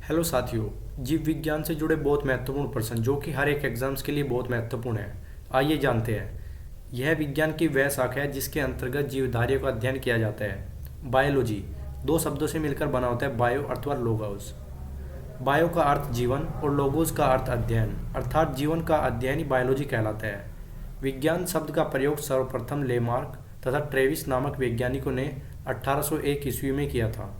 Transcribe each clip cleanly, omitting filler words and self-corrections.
Hello साथियों। जीव विज्ञान से जुड़े बहुत महत्वपूर्ण प्रश्न जो कि हर एक एग्जाम्स के लिए बहुत महत्वपूर्ण है। आइए जानते हैं। यह विज्ञान की वह शाखा है जिसके अंतर्गत जीवधारियों का अध्ययन किया जाता है। बायोलॉजी दो शब्दों से मिलकर बना होता है, बायो अथवा लोगोस। बायो का अर्थ जीवन और लोगोस का अर्थ अध्ययन, अर्थात जीवन का अध्ययन ही बायोलॉजी कहलाता है। विज्ञान शब्द का प्रयोग सर्वप्रथम लेमार्क तथा ट्रेविस नामक वैज्ञानिकों ने 1801 ईस्वी में किया था।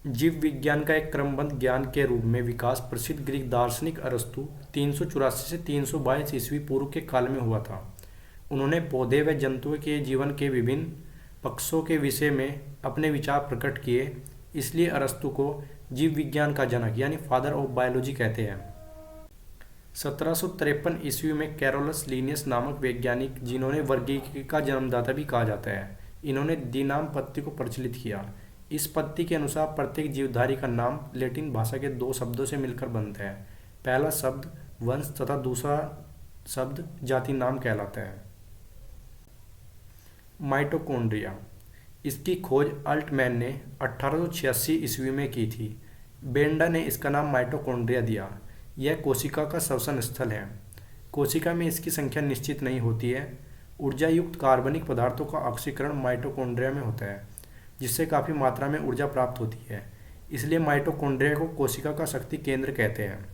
जीव विज्ञान का एक क्रमबद्ध ज्ञान के रूप में विकास प्रसिद्ध ग्रीक दार्शनिक अरस्तु 384 से 322 ईस्वी पूर्व के काल में हुआ था। उन्होंने पौधे व जंतुओं के जीवन के विभिन्न पक्षों के विषय में अपने विचार प्रकट किए, इसलिए अरस्तु को जीव विज्ञान का जनक यानी फादर ऑफ बायोलॉजी कहते हैं। 1753 ईस्वी में कैरोलस लीनियस नामक वैज्ञानिक, जिन्होंने वर्गीकरण का जन्मदाता भी कहा जाता है, इन्होंने द्विनाम पद्धति को प्रचलित किया। इस पद्धति के अनुसार प्रत्येक जीवधारी का नाम लैटिन भाषा के दो शब्दों से मिलकर बनता है। पहला शब्द वंश तथा दूसरा शब्द जाति नाम कहलाता है। माइटोकॉन्ड्रिया, इसकी खोज अल्टमैन ने 1886 ईस्वी में की थी। बेंडा ने इसका नाम माइटोकॉन्ड्रिया दिया। यह कोशिका का श्वसन स्थल है। कोशिका में इसकी संख्या निश्चित नहीं होती है। ऊर्जा युक्त कार्बनिक पदार्थों का ऑक्सीकरण माइटोकॉन्ड्रिया में होता है, जिससे काफ़ी मात्रा में ऊर्जा प्राप्त होती है। इसलिए माइटोकॉन्ड्रिया को कोशिका का शक्ति केंद्र कहते हैं।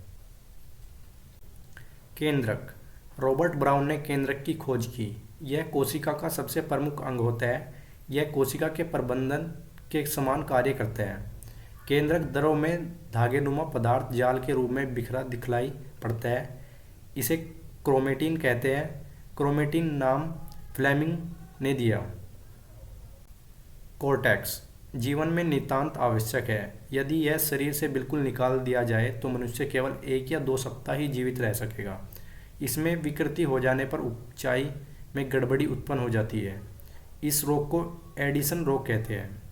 केंद्रक, रॉबर्ट ब्राउन ने केंद्रक की खोज की। यह कोशिका का सबसे प्रमुख अंग होता है। यह कोशिका के प्रबंधन के समान कार्य करता है। केंद्रक द्रव में धागेनुमा पदार्थ जाल के रूप में बिखरा दिखलाई पड़ता है। इसे क्रोमेटिन कहते हैं। क्रोमेटिन नाम फ्लेमिंग ने दिया। कोर्टेक्स जीवन में नितांत आवश्यक है। यदि यह शरीर से बिल्कुल निकाल दिया जाए तो मनुष्य केवल 1 या 2 सप्ताह ही जीवित रह सकेगा। इसमें विकृति हो जाने पर ऊंचाई में गड़बड़ी उत्पन्न हो जाती है। इस रोग को एडिसन रोग कहते हैं।